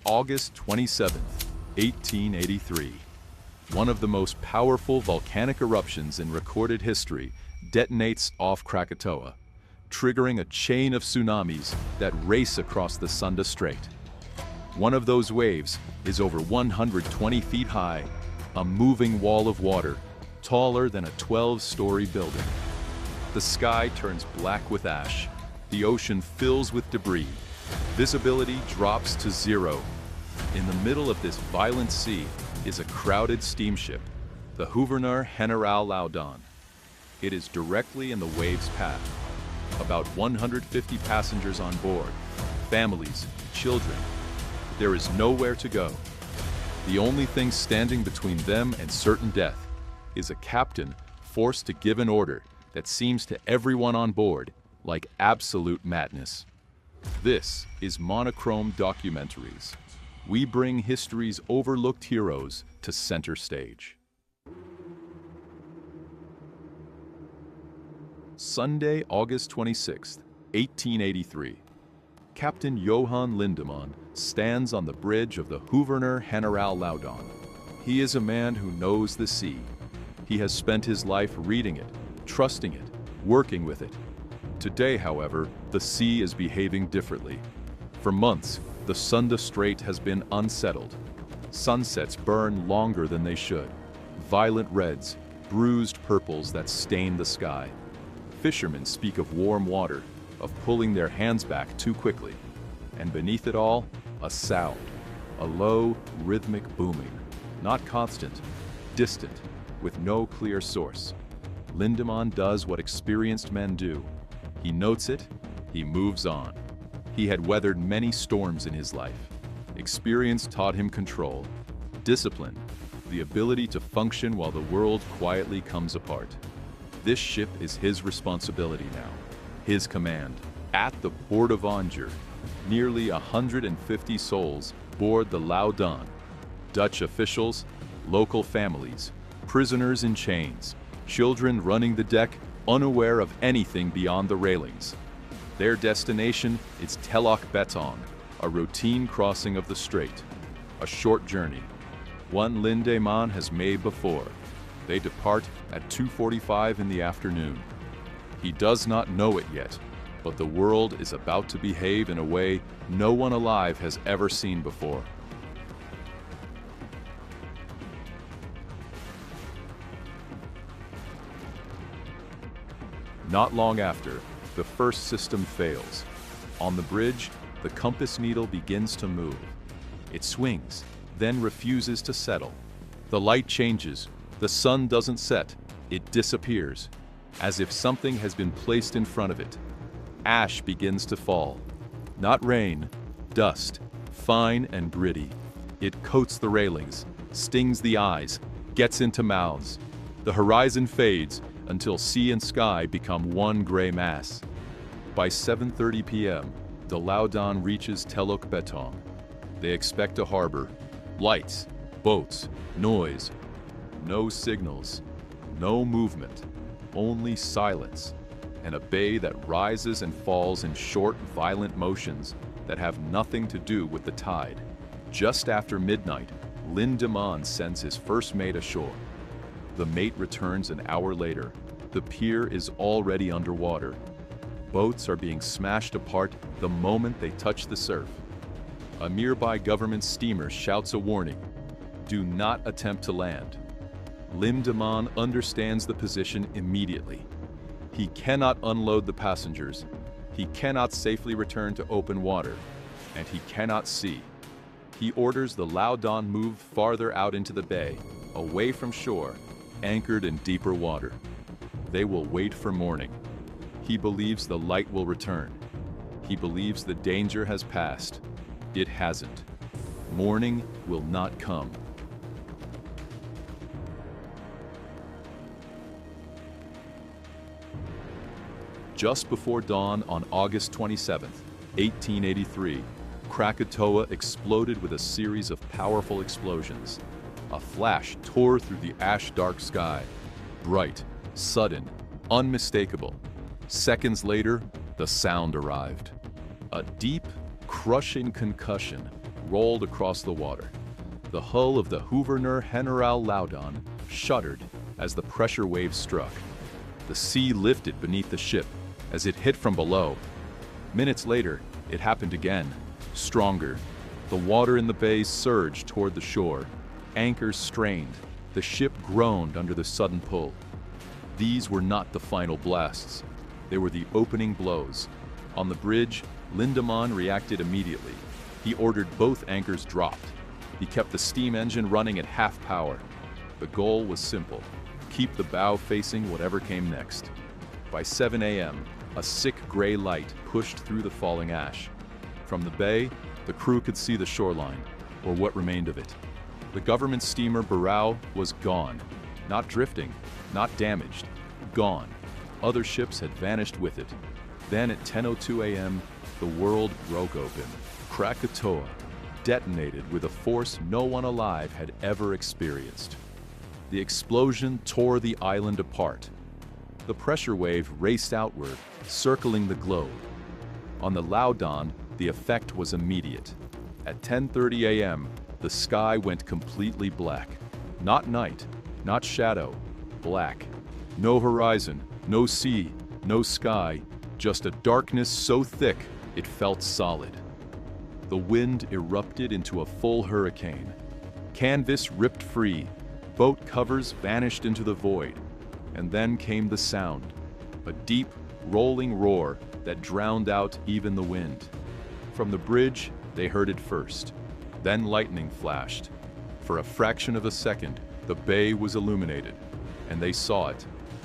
August 27, 1883. One of the most powerful volcanic eruptions in recorded history detonates off Krakatoa, triggering a chain of tsunamis that race across the Sunda Strait. One of those waves is over 120 feet high, a moving wall of water, taller than a 12-story building. The sky turns black with ash, the ocean fills with debris, visibility drops to zero. In the middle of this violent sea is a crowded steamship, the Gouverneur Generaal Loudon. It is directly in the wave's path. About 150 passengers on board, families, children. There is nowhere to go. The only thing standing between them and certain death is a captain forced to give an order that seems to everyone on board like absolute madness. This is Monochrome Documentaries. We bring history's overlooked heroes to center stage. Sunday, August 26, 1883. Captain Johan Lindemann stands on the bridge of the Gouverneur Generaal Loudon. He is a man who knows the sea. He has spent his life reading it, trusting it, working with it. Today, however, the sea is behaving differently. For months, the Sunda Strait has been unsettled. Sunsets burn longer than they should. Violent reds, bruised purples that stain the sky. Fishermen speak of warm water, of pulling their hands back too quickly. And beneath it all, a sound, a low, rhythmic booming. Not constant, distant, with no clear source. Lindemann does what experienced men do. He notes it, he moves on. He had weathered many storms in his life. Experience taught him control, discipline, the ability to function while the world quietly comes apart. This ship is his responsibility now, his command. At the port of Angers, nearly 150 souls board the Loudon. Dutch officials, local families, prisoners in chains, children running the deck, unaware of anything beyond the railings. Their destination is Telok Betong, a routine crossing of the strait. A short journey, one Lindemann has made before. They depart at 2:45 in the afternoon. He does not know it yet, but the world is about to behave in a way no one alive has ever seen before. Not long after, the first system fails. On the bridge, the compass needle begins to move. It swings, then refuses to settle. The light changes, the sun doesn't set, it disappears, as if something has been placed in front of it. Ash begins to fall. Not rain, dust, fine and gritty. It coats the railings, stings the eyes, gets into mouths. The horizon fades until sea and sky become one gray mass. By 7:30 p.m., the Loudon reaches Telok Betong. They expect a harbor. Lights, boats, noise. No signals, no movement, only silence, and a bay that rises and falls in short, violent motions that have nothing to do with the tide. Just after midnight, Lindemann sends his first mate ashore. The mate returns an hour later. The pier is already underwater. Boats are being smashed apart the moment they touch the surf. A nearby government steamer shouts a warning. Do not attempt to land. Lindemann understands the position immediately. He cannot unload the passengers. He cannot safely return to open water. And he cannot see. He orders the Loudon move farther out into the bay, away from shore, anchored in deeper water. They will wait for morning. He believes the light will return. He believes the danger has passed. It hasn't. Morning will not come. Just before dawn on August 27, 1883, Krakatoa exploded with a series of powerful explosions. A flash tore through the ash-dark sky. Bright, sudden, unmistakable. Seconds later, the sound arrived. A deep, crushing concussion rolled across the water. The hull of the Gouverneur Generaal Loudon shuddered as the pressure wave struck. The sea lifted beneath the ship as it hit from below. Minutes later, it happened again, stronger. The water in the bay surged toward the shore. Anchors strained. The ship groaned under the sudden pull. These were not the final blasts. They were the opening blows. On the bridge, Lindemann reacted immediately. He ordered both anchors dropped. He kept the steam engine running at half power. The goal was simple: keep the bow facing whatever came next. By 7 a.m., a sick gray light pushed through the falling ash. From the bay, the crew could see the shoreline, or what remained of it. The government steamer Barao was gone. Not drifting, not damaged, gone. Other ships had vanished with it. Then at 10:02 a.m., the world broke open. Krakatoa detonated with a force no one alive had ever experienced. The explosion tore the island apart. The pressure wave raced outward, circling the globe. On the Loudon, the effect was immediate. At 10:30 a.m., the sky went completely black. Not night, not shadow, black. No horizon, no sea, no sky, just a darkness so thick it felt solid. The wind erupted into a full hurricane. Canvas ripped free, boat covers vanished into the void, and then came the sound, a deep, rolling roar that drowned out even the wind. From the bridge, they heard it first. Then lightning flashed. For a fraction of a second, the bay was illuminated, and they saw it,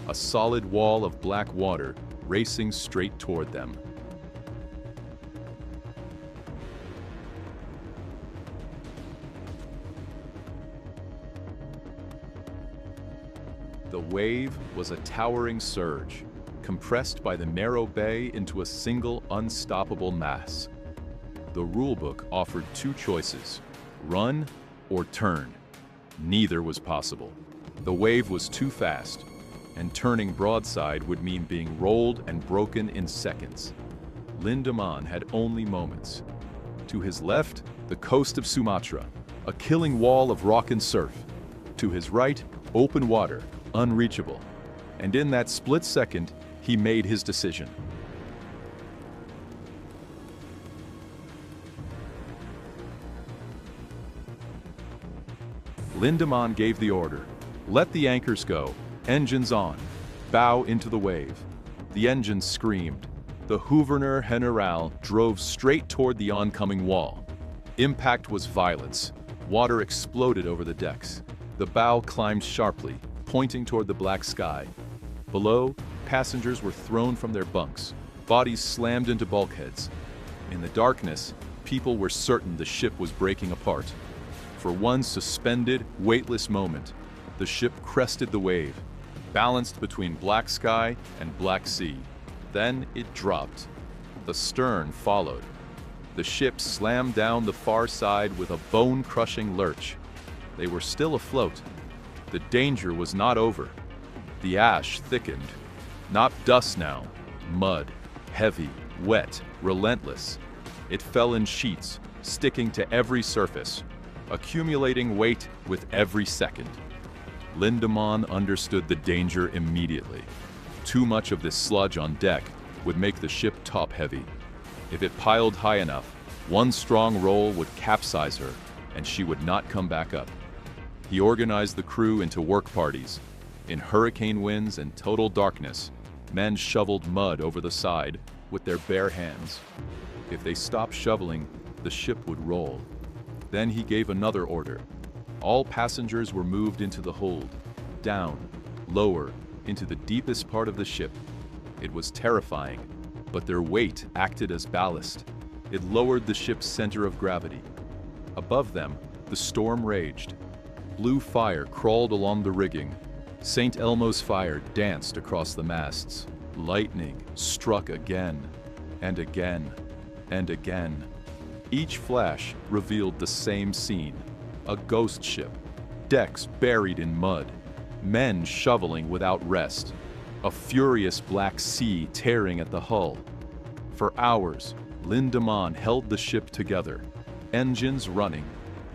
a solid wall of black water racing straight toward them. The wave was a towering surge, compressed by the narrow bay into a single unstoppable mass. The rulebook offered two choices: run or turn. Neither was possible. The wave was too fast, and turning broadside would mean being rolled and broken in seconds. Lindemann had only moments. To his left, the coast of Sumatra, a killing wall of rock and surf. To his right, open water, unreachable. And in that split second, he made his decision. Lindemann gave the order: let the anchors go, engines on, bow into the wave. The engines screamed. The Gouverneur Generaal drove straight toward the oncoming wall. Impact was violence. Water exploded over the decks. The bow climbed sharply, pointing toward the black sky. Below, passengers were thrown from their bunks, bodies slammed into bulkheads. In the darkness, people were certain the ship was breaking apart. For one suspended, weightless moment, the ship crested the wave, balanced between black sky and black sea. Then it dropped. The stern followed. The ship slammed down the far side with a bone-crushing lurch. They were still afloat. The danger was not over. The ash thickened. Not dust now, mud, heavy, wet, relentless. It fell in sheets, sticking to every surface, accumulating weight with every second. Lindemann understood the danger immediately. Too much of this sludge on deck would make the ship top-heavy. If it piled high enough, one strong roll would capsize her, and she would not come back up. He organized the crew into work parties. In hurricane winds and total darkness, men shoveled mud over the side with their bare hands. If they stopped shoveling, the ship would roll. Then he gave another order. All passengers were moved into the hold, down, lower, into the deepest part of the ship. It was terrifying, but their weight acted as ballast. It lowered the ship's center of gravity. Above them, the storm raged. Blue fire crawled along the rigging. St. Elmo's fire danced across the masts. Lightning struck again, and again, and again. Each flash revealed the same scene: a ghost ship, decks buried in mud, men shoveling without rest, a furious black sea tearing at the hull. For hours, Lindemann held the ship together. Engines running,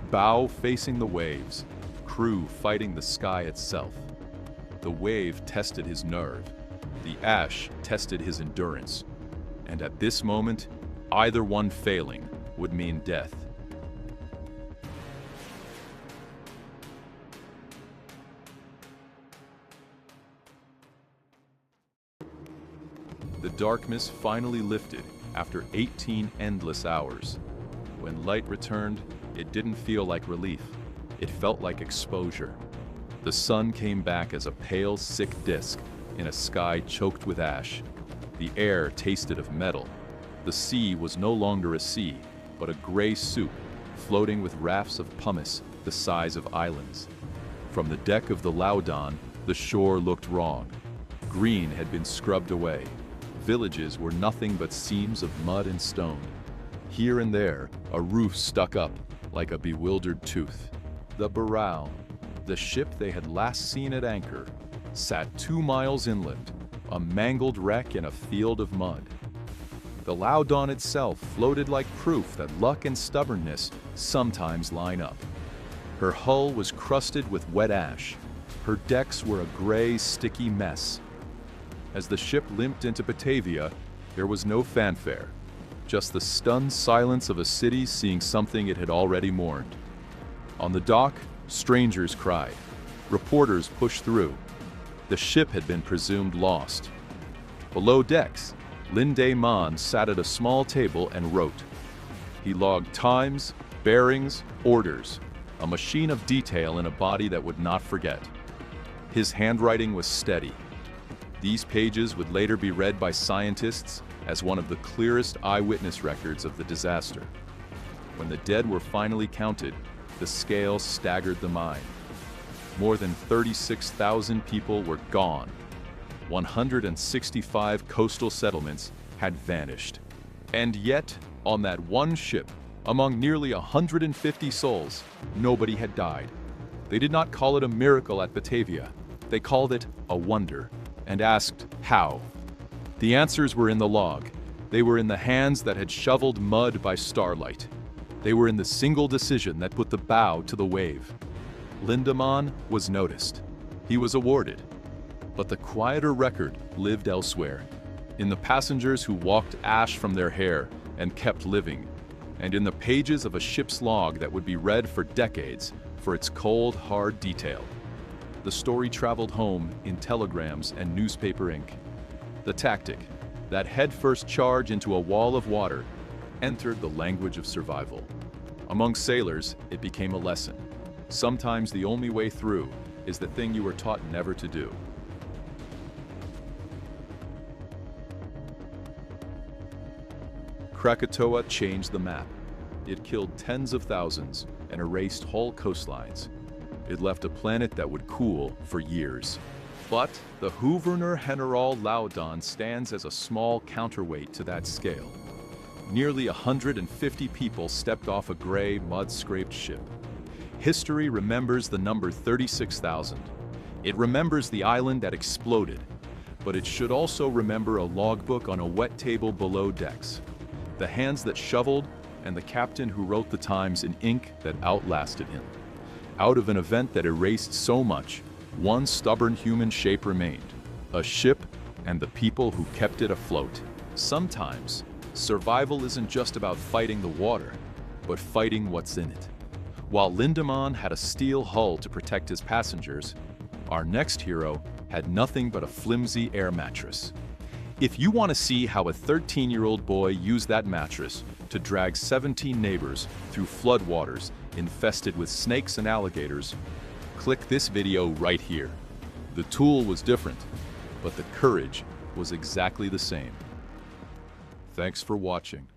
bow facing the waves, crew fighting the sky itself. The wave tested his nerve, the ash tested his endurance, and at this moment, either one failing would mean death. The darkness finally lifted after 18 endless hours. When light returned, it didn't feel like relief. It felt like exposure. The sun came back as a pale, sick disk in a sky choked with ash. The air tasted of metal. The sea was no longer a sea, but a gray soup, floating with rafts of pumice the size of islands. From the deck of the Loudon, the shore looked wrong. Green had been scrubbed away. Villages were nothing but seams of mud and stone. Here and there, a roof stuck up like a bewildered tooth. The Barral, the ship they had last seen at anchor, sat 2 miles inland, a mangled wreck in a field of mud. The Loudon itself floated like proof that luck and stubbornness sometimes line up. Her hull was crusted with wet ash. Her decks were a gray, sticky mess. As the ship limped into Batavia, there was no fanfare, just the stunned silence of a city seeing something it had already mourned. On the dock, strangers cried. Reporters pushed through. The ship had been presumed lost. Below decks, Lindemann sat at a small table and wrote. He logged times, bearings, orders, a machine of detail in a body that would not forget. His handwriting was steady. These pages would later be read by scientists as one of the clearest eyewitness records of the disaster. When the dead were finally counted, the scale staggered the mind. More than 36,000 people were gone. 165 coastal settlements had vanished. And yet, on that one ship, among nearly 150 souls, nobody had died. They did not call it a miracle at Batavia. They called it a wonder, and asked how. The answers were in the log. They were in the hands that had shoveled mud by starlight. They were in the single decision that put the bow to the wave. Lindemann was noticed. He was awarded. But the quieter record lived elsewhere, in the passengers who walked ash from their hair and kept living, and in the pages of a ship's log that would be read for decades for its cold, hard detail. The story traveled home in telegrams and newspaper ink. The tactic, that headfirst charge into a wall of water, entered the language of survival. Among sailors, it became a lesson. Sometimes the only way through is the thing you were taught never to do. Krakatoa changed the map. It killed tens of thousands and erased whole coastlines. It left a planet that would cool for years. But the Gouverneur Generaal Loudon stands as a small counterweight to that scale. Nearly 150 people stepped off a gray, mud-scraped ship. History remembers the number 36,000. It remembers the island that exploded, but it should also remember a logbook on a wet table below decks, the hands that shoveled, and the captain who wrote the times in ink that outlasted him. Out of an event that erased so much, one stubborn human shape remained, a ship and the people who kept it afloat. Sometimes, survival isn't just about fighting the water, but fighting what's in it. While Lindemann had a steel hull to protect his passengers, our next hero had nothing but a flimsy air mattress. If you want to see how a 13-year-old boy used that mattress to drag 17 neighbors through floodwaters infested with snakes and alligators, click this video right here. The tool was different, but the courage was exactly the same. Thanks for watching.